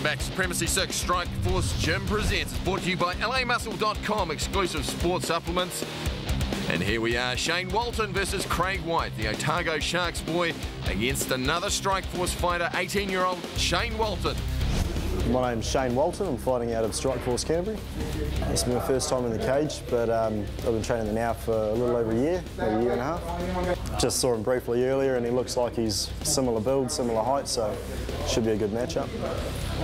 Welcome back. Supremacy 6 Strike Force Gym presents. It's brought to you by LAmuscle.com, exclusive sports supplements. And here we are, Shane Walton versus Craig Wright, the Otago Sharks boy, against another Strike Force fighter, 18-year-old Shane Walton. My name's Shane Walton. I'm fighting out of Strike Force Canterbury. It's my first time in the cage, but I've been training there now for a little over a year, maybe a year and a half. Just saw him briefly earlier and he looks like he's similar build, similar height, so should be a good matchup.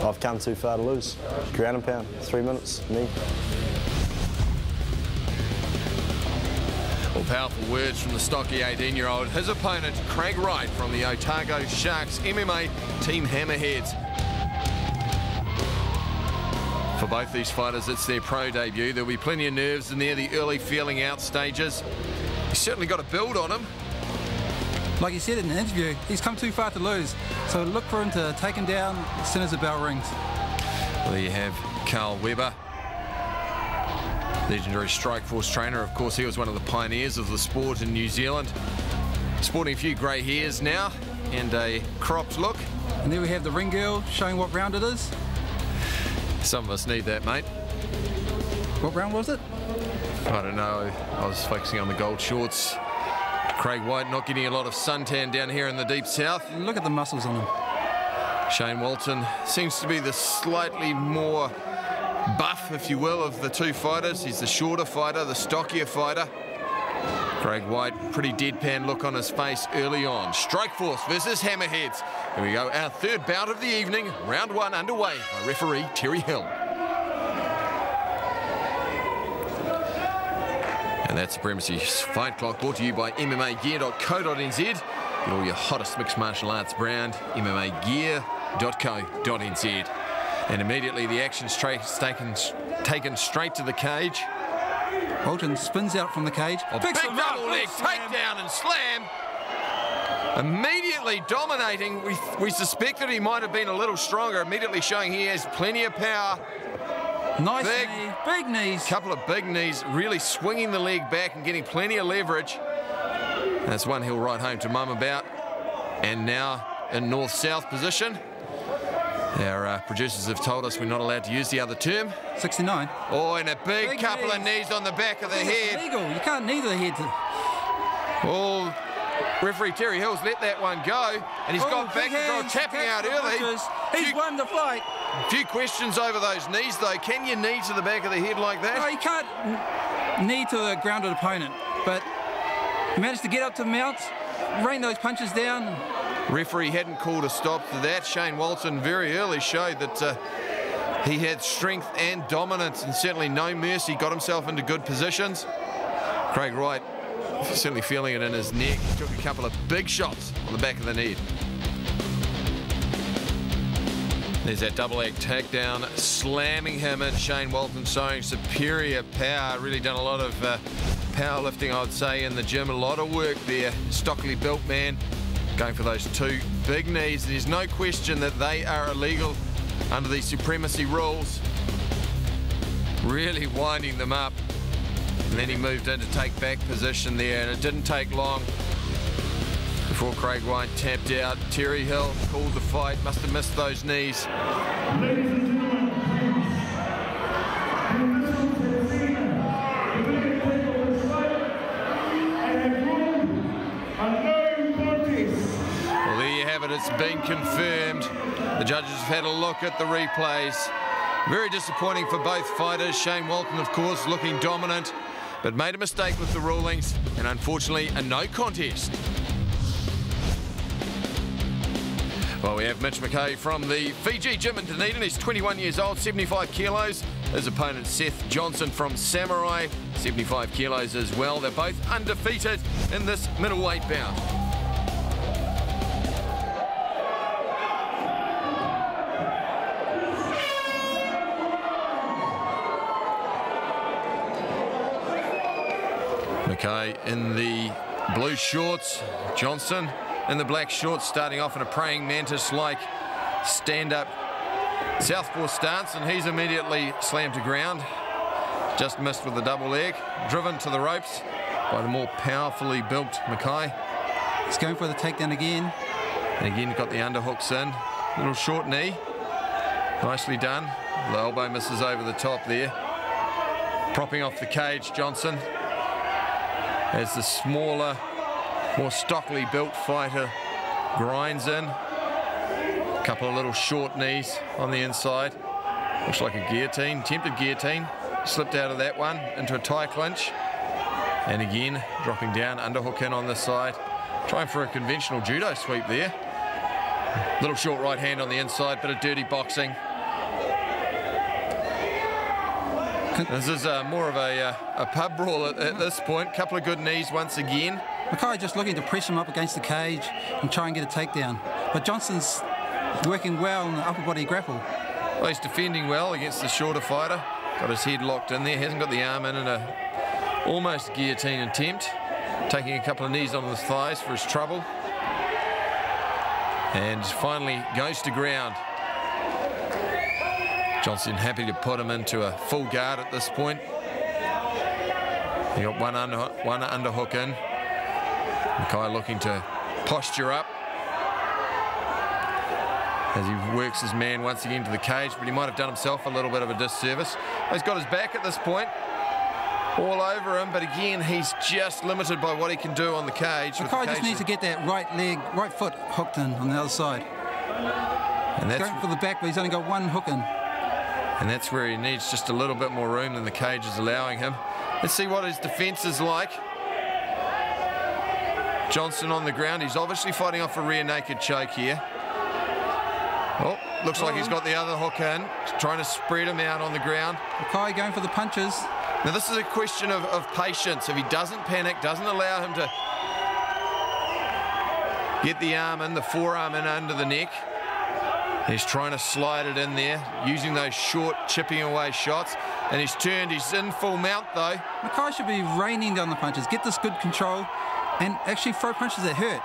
I've come too far to lose. Ground and pound, 3 minutes, me. Well, powerful words from the stocky 18-year-old. His opponent, Craig Wright from the Otago Sharks MMA Team Hammerheads. For both these fighters, it's their pro debut. There'll be plenty of nerves in there, the early feeling out stages. He's certainly got a build on him. Like he said in the interview, he's come too far to lose. So look for him to take him down as soon as the bell rings. Well, there you have Carl Weber, legendary Strike Force trainer. Of course, he was one of the pioneers of the sport in New Zealand. Sporting a few grey hairs now and a cropped look. And there we have the ring girl showing what round it is. Some of us need that, mate. What round was it? I don't know. I was focusing on the gold shorts. Craig Wright not getting a lot of suntan down here in the deep south. Look at the muscles on him. Shane Walton seems to be the slightly more buff, if you will, of the two fighters. He's the shorter fighter, the stockier fighter. Craig Wright, pretty deadpan look on his face early on. Strike Force versus Hammerheads. Here we go, our third bout of the evening, round one underway by referee Terry Hill. And that's Supremacy Fight Clock, brought to you by MMAgear.co.nz. Get all your hottest mixed martial arts brand, MMAgear.co.nz. And immediately the action's taken straight to the cage. Walton spins out from the cage. A big double leg takedown and slam. Immediately dominating. We suspect that he might have been a little stronger, immediately showing he has plenty of power. Nice knee, big knees. Couple of big knees, really swinging the leg back and getting plenty of leverage. That's one he'll write home to mum about. And now in north-south position. Our producers have told us we're not allowed to use the other term. 69. Oh, and a big couple of knees on the back of the head. Illegal. You can't knee to the head. Well, referee Terry Hill's let that one go, and he's got back control, tapping out early. He's won the fight. A few questions over those knees, though. Can you knee to the back of the head like that? No, you can't knee to the grounded opponent, but he managed to get up to the mount, rain those punches down. Referee hadn't called a stop to that. Shane Walton very early showed that he had strength and dominance and certainly no mercy, got himself into good positions. Craig Wright certainly feeling it in his neck. Took a couple of big shots on the back of the knee. There's that double leg takedown, slamming him in. Shane Walton showing superior power. Really done a lot of powerlifting, I would say, in the gym. A lot of work there. Stockily built man. Going for those two big knees. There's no question that they are illegal under these Supremacy rules. Really winding them up. And then he moved into take back position there, and it didn't take long before Craig Wright tapped out. Terry Hill called the fight, must have missed those knees. It's been confirmed. The judges have had a look at the replays. Very disappointing for both fighters. Shane Walton, of course, looking dominant, but made a mistake with the rulings, and unfortunately, a no contest. Well, we have Mitch Mckay from the Fiji gym in Dunedin. He's 21 years old, 75 kilos. His opponent, Seth Johnson from Samurai, 75 kilos as well. They're both undefeated in this middleweight bout. Mckay in the blue shorts, Johnson in the black shorts, starting off in a praying mantis-like stand-up southpaw stance, and he's immediately slammed to ground. Just missed with the double leg, driven to the ropes by the more powerfully built Mckay. He's going for the takedown again. And again, got the underhooks in. Little short knee. Nicely done. The elbow misses over the top there. Propping off the cage, Johnson. As the smaller, more stockily built fighter grinds in. A couple of little short knees on the inside. Looks like a guillotine, attempted guillotine. Slipped out of that one into a tie clinch. And again, dropping down, underhook in on this side. Trying for a conventional judo sweep there. Little short right hand on the inside, bit of dirty boxing. This is more of a pub brawl at this point. Couple of good knees once again. Mckay just looking to press him up against the cage and try and get a takedown. But Johnson's working well in the upper body grapple. Well, he's defending well against the shorter fighter. Got his head locked in there. Hasn't got the arm in a almost guillotine attempt. Taking a couple of knees on his thighs for his trouble. And finally goes to ground. Johnson happy to put him into a full guard at this point. He got one underhook in. Mckay looking to posture up as he works his man once again to the cage, but he might have done himself a little bit of a disservice. He's got his back at this point, all over him, but again, he's just limited by what he can do on the cage. Mckay just needs to get that right foot hooked in on the other side. And that's going for the back, but he's only got one hook in. And that's where he needs just a little bit more room than the cage is allowing him. Let's see what his defense is like. Johnson on the ground. He's obviously fighting off a rear naked choke here. Oh, looks like he's got the other hook in. He's trying to spread him out on the ground. Mckay going for the punches. Now this is a question of patience. If he doesn't panic, doesn't allow him to get the arm in, the forearm in under the neck. He's trying to slide it in there, using those short chipping away shots. And he's turned, he's in full mount though. Mckay should be raining down the punches, get this good control, and actually throw punches that hurt.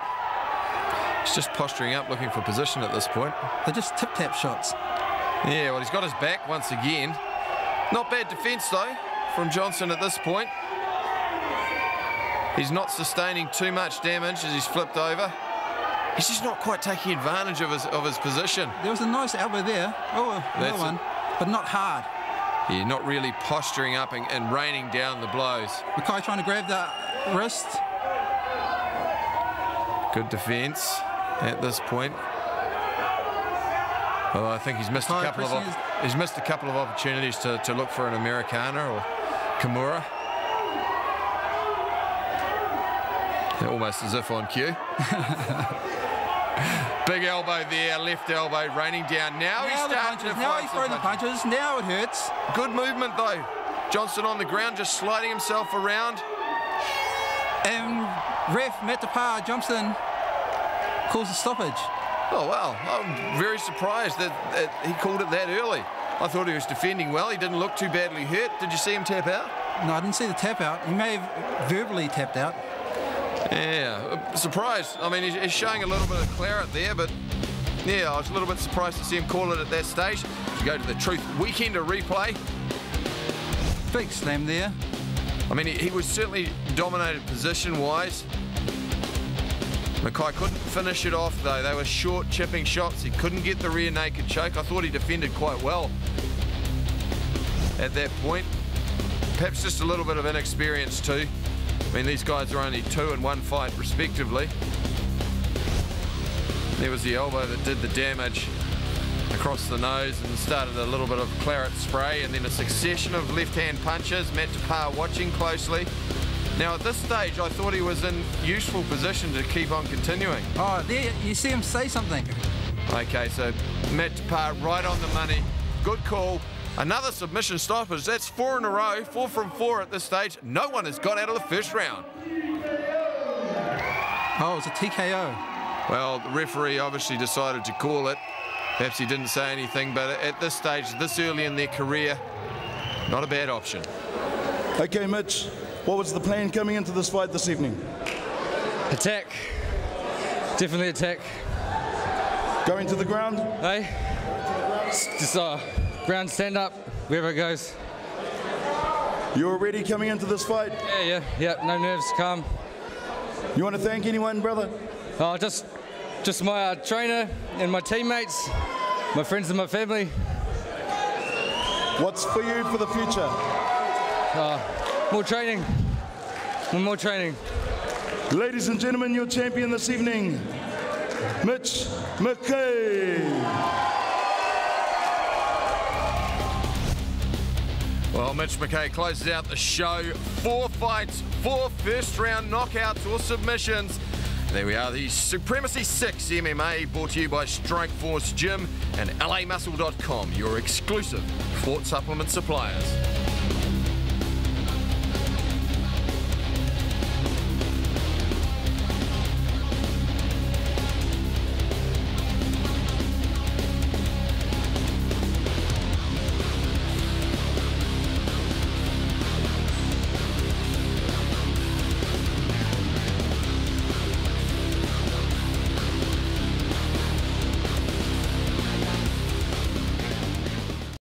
He's just posturing up, looking for position at this point. They're just tip-tap shots. Yeah, well, he's got his back once again. Not bad defense though from Johnson at this point. He's not sustaining too much damage as he's flipped over. He's just not quite taking advantage of his position. There was a nice elbow there. Oh, another one, but not hard. Yeah, not really posturing up and raining down the blows. Mckay trying to grab the wrist. Good defense at this point. Well, I think he's missed a couple of opportunities to look for an Americana or Kimura. Almost as if on cue. Big elbow there, left elbow raining down. Now he's starting to now he's throwing the punches. Now it hurts. Good movement though. Johnson on the ground, just sliding himself around. And ref Matt DePar jumps in, calls a stoppage. Oh wow, I'm very surprised that he called it that early. I thought he was defending well. He didn't look too badly hurt. Did you see him tap out? No, I didn't see the tap out. He may have verbally tapped out. Yeah, surprised. I mean, he's showing a little bit of claret there, but yeah, I was a little bit surprised to see him call it at that stage. To go to the Truth Weekender replay. Big slam there. I mean, he was certainly dominated position-wise. Mckay couldn't finish it off, though. They were short chipping shots. He couldn't get the rear naked choke. I thought he defended quite well at that point. Perhaps just a little bit of inexperience, too. I mean, these guys are only 2 in 1 fight, respectively. There was the elbow that did the damage across the nose and started a little bit of claret spray, and then a succession of left-hand punches. Matt DePar watching closely. Now, at this stage, I thought he was in useful position to keep on continuing. Oh, there, you see him say something. Okay, so Matt DePar right on the money. Good call. Another submission stoppage. That's 4 in a row, 4 from 4 at this stage. No one has got out of the first round. Oh, it's a TKO. Well, the referee obviously decided to call it. Perhaps he didn't say anything, but at this stage, this early in their career, not a bad option. Okay, Mitch, what was the plan coming into this fight this evening? Attack. Definitely attack. Going to the ground? Hey? Just ground stand up, wherever it goes. You were ready coming into this fight? Yeah, no nerves, calm. You want to thank anyone, brother? Oh, just my trainer and my teammates, my friends and my family. What's for you for the future? More training. More training. Ladies and gentlemen, your champion this evening, Mitch Mckay. Well, Mitch Mckay closes out the show. 4 fights, 4 first-round knockouts or submissions. There we are, the Supremacy 6 MMA, brought to you by Strikeforce Gym and LAmuscle.com, your exclusive sport supplement suppliers.